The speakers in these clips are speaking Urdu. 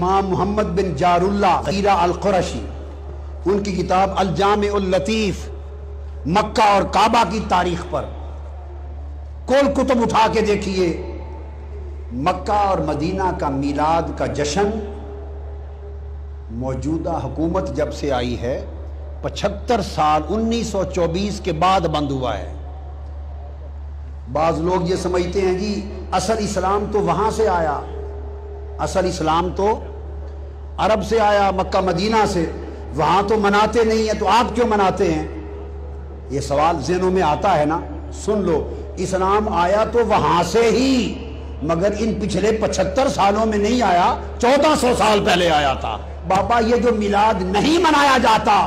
امام محمد بن جاراللہ غیرہ القرشی، ان کی کتاب الجامع اللطیف مکہ اور کعبہ کی تاریخ پر کل کتب اٹھا کے دیکھیے، مکہ اور مدینہ کا میلاد کا جشن موجودہ حکومت جب سے آئی ہے 75 سال 1924 کے بعد بند ہوا ہے۔ بعض لوگ یہ سمجھتے ہیں جی اصل اسلام تو وہاں سے آیا، اصل اسلام تو عرب سے آیا، مکہ مدینہ سے، وہاں تو مناتے نہیں ہیں تو آپ کیوں مناتے ہیں؟ یہ سوال ذہنوں میں آتا ہے نا۔ سن لو، اسلام آیا تو وہاں سے ہی، مگر ان پچھلے 75 سالوں میں نہیں آیا، 1400 سال پہلے آیا تھا۔ بابا یہ جو میلاد نہیں منایا جاتا،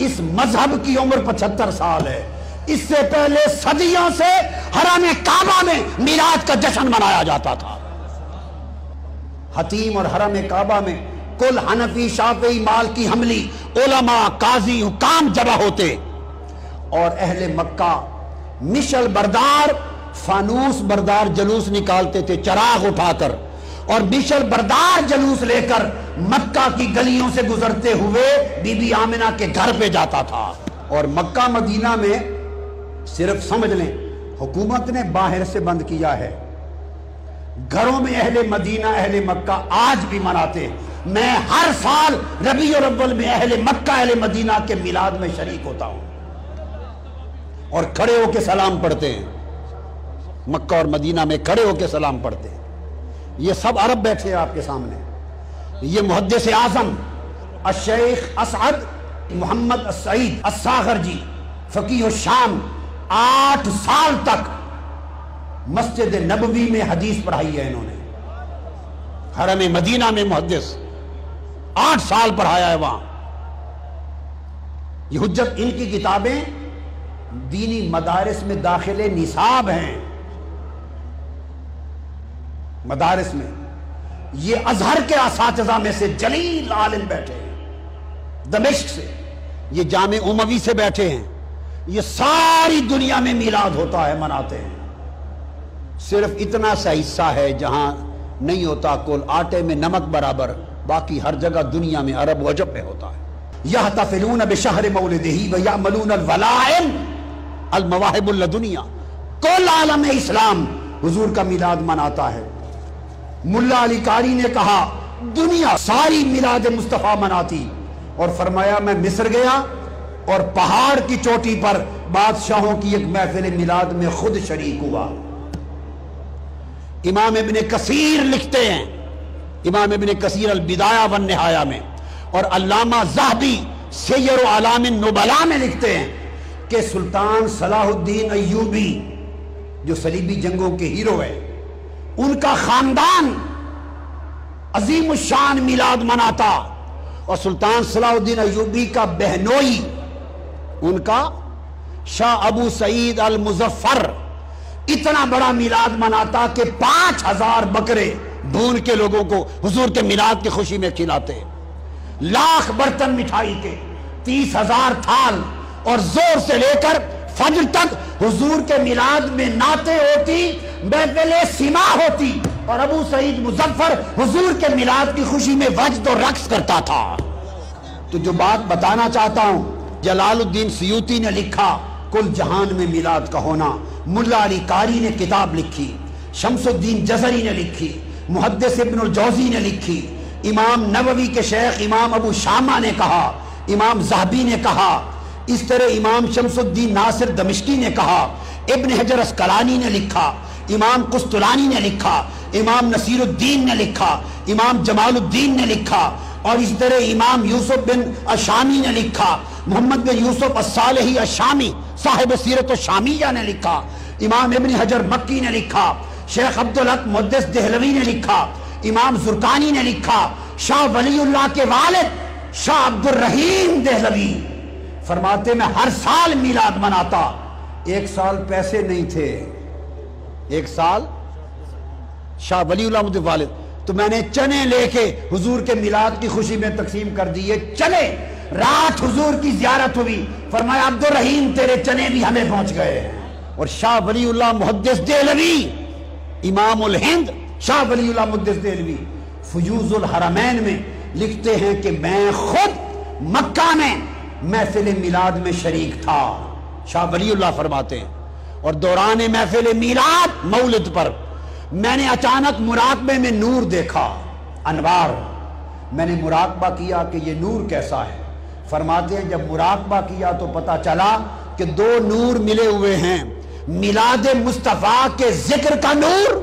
اس مذہب کی عمر 75 سال ہے، اس سے پہلے صدیوں سے حرم کعبہ میں میلاد کا جشن منایا جاتا تھا۔ حتیم اور حرم کعبہ میں کل حنفی، شافعی، مالکی، حنبلی علماء، قاضی، حکام جمع ہوتے، اور اہل مکہ مشل بردار، فانوس بردار جلوس نکالتے تھے چراغ اٹھا کر، اور مشل بردار جلوس لے کر مکہ کی گلیوں سے گزرتے ہوئے بی بی آمنہ کے گھر پہ جاتا تھا۔ اور مکہ مدینہ میں صرف سمجھ لیں حکومت نے باہر سے بند کیا ہے، گھروں میں اہل مدینہ، اہل مکہ آج بھی مناتے ہیں۔ میں ہر سال ربیع الاول میں اہل مکہ، اہل مدینہ کے میلاد میں شریک ہوتا ہوں اور کھڑے ہو کے سلام پڑھتے ہیں، مکہ اور مدینہ میں کھڑے ہو کے سلام پڑھتے ہیں۔ یہ سب عرب بیٹھے ہیں آپ کے سامنے۔ یہ محدث اعظم الشیخ اسعد محمد السعید الصاغر جی، فقیہ الشام، 8 سال تک مسجد نبوی میں حدیث پڑھائی ہے انہوں نے، حرم مدینہ میں محدث 8 سال پڑھایا ہے وہاں۔ یہ حجت ان کی کتابیں دینی مدارس میں داخل نصاب ہیں، مدارس میں۔ یہ ازہر کے اساتذہ میں سے جلیل عالم بیٹھے ہیں، دمشق سے، یہ جامع اموی سے بیٹھے ہیں، یہ ساری دنیا میں میلاد ہوتا ہے، مناتے ہیں۔ صرف اتنا سا حصہ ہے جہاں نہیں ہوتا، کل آٹے میں نمک برابر، باقی ہر جگہ دنیا میں عرب و عجم میں ہوتا ہے۔ یحتفلون بشہر مولدہ ویعملون الولائم المواہب اللدنیا، کل عالم اسلام حضور کا میلاد مناتا ہے۔ ملا علی قاری نے کہا دنیا ساری میلاد مصطفیٰ مناتی، اور فرمایا میں مصر گیا اور پہاڑ کی چوٹی پر بادشاہوں کی ایک محفل میلاد میں خود شریک ہوا۔ امام ابن کثیر لکھتے ہیں، امام ابن کثیر البدایہ والنہایہ میں، اور علامہ ذہبی سیر اعلام النبلاء میں لکھتے ہیں کہ سلطان صلاح الدین ایوبی جو صلیبی جنگوں کے ہیرو ہے، ان کا خاندان عظیم الشان میلاد مناتا، اور سلطان صلاح الدین ایوبی کا بہنوئی ان کا شاہ ابو سعید المظفر اتنا بڑا میلاد مناتا کہ 5000 بکرے بھون کے لوگوں کو حضور کے میلاد کی خوشی میں کھلاتے، لاکھ برتن مٹھائی کے، 30,000 تھال، اور زور سے لے کر فجر تک حضور کے میلاد میں نعتیں ہوتی، محفل سما ہوتی، اور ابو سعید مظفر حضور کے میلاد کی خوشی میں وجد و رقص کرتا تھا۔ تو جو بات بتانا چاہتا ہوں، جلال الدین سیوطی نے لکھا کل جہان میں میلاد کا ہونا، ملا علی قاری نے کتاب لکھی، شمس الدین جزری نے لکھی، محدث ابن الجوزی نے لکھی، امام نووی کے شیخ امام ابو شامہ نے کہا، امام ذہبی نے کہا، اس طرح امام شمس الدین ناصر دمشقی نے کہا، ابن حجر اسقلانی نے لکھا، امام قسطلانی نے لکھا، امام نصیر الدین نے لکھا، امام جمال الدین نے لکھا، اور اس طرح امام یوسف بن الشامی نے لکھا، محمد بن یوسف الصالحی الشامی صاحب سیرت الشامیہ نے لکھا، امام ابن حجر مکی نے لکھا، شیخ عبدالحق محدث دہلوی نے لکھا، امام زرقانی نے لکھا، شاہ ولی اللہ کے والد شاہ عبد الرحیم دہلوی فرماتے میں ہر سال میلاد مناتا، ایک سال پیسے نہیں تھے، ایک سال شاہ ولی اللہ مجھے والد، تو میں نے چنے لے کے حضور کے میلاد کی خوشی میں تقسیم کر دیے چنے۔ رات حضور کی زیارت ہوئی، فرمایا عبد الرحیم تیرے چنے بھی ہمیں پہنچ گئے۔ اور شاہ ولی اللہ محدث دہلوی، امام الہند شاہ ولی اللہ محدث دہلوی فیوز الحرمین میں لکھتے ہیں کہ میں خود مکہ میں محفل میلاد میں شریک تھا. شاہ ولی اللہ فرماتے ہیں اور دوران محفل میلاد مولد پر میں نے اچانک مراقبے میں نور دیکھا، انوار. میں نے مراقبہ کیا کہ یہ نور کیسا ہے. فرماتے ہیں جب مراقبہ کیا تو پتا چلا کہ دو نور ملے ہوئے ہیں، میلاد مصطفیٰ کے ذکر کا نور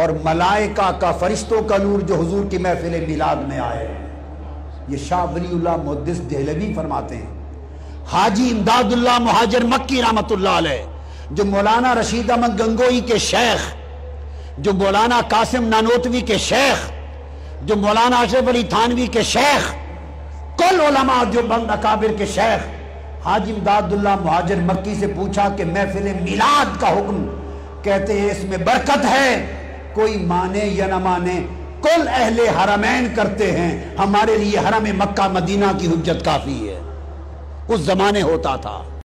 اور ملائکہ کا، فرشتوں کا نور جو حضور کی محفل میلاد میں آئے. یہ شاہ ولی اللہ محدث دہلوی فرماتے ہیں. حاجی امداد اللہ مہاجر مکی رحمت اللہ علیہ جو مولانا رشید احمد گنگوئی کے شیخ، جو مولانا قاسم نانوتوی کے شیخ، جو مولانا اشرف علی تھانوی کے شیخ، کل علماء جو بند اکابر کے شیخ، حاجی امداد اللہ مہاجر مکی سے پوچھا کہ محفل میلاد کا حکم، کہتے ہیں اس میں برکت ہے، کوئی مانے یا نہ مانے کل اہل حرمین کرتے ہیں، ہمارے لیے حرم مکہ مدینہ کی حجت کافی ہے. اس زمانے ہوتا تھا.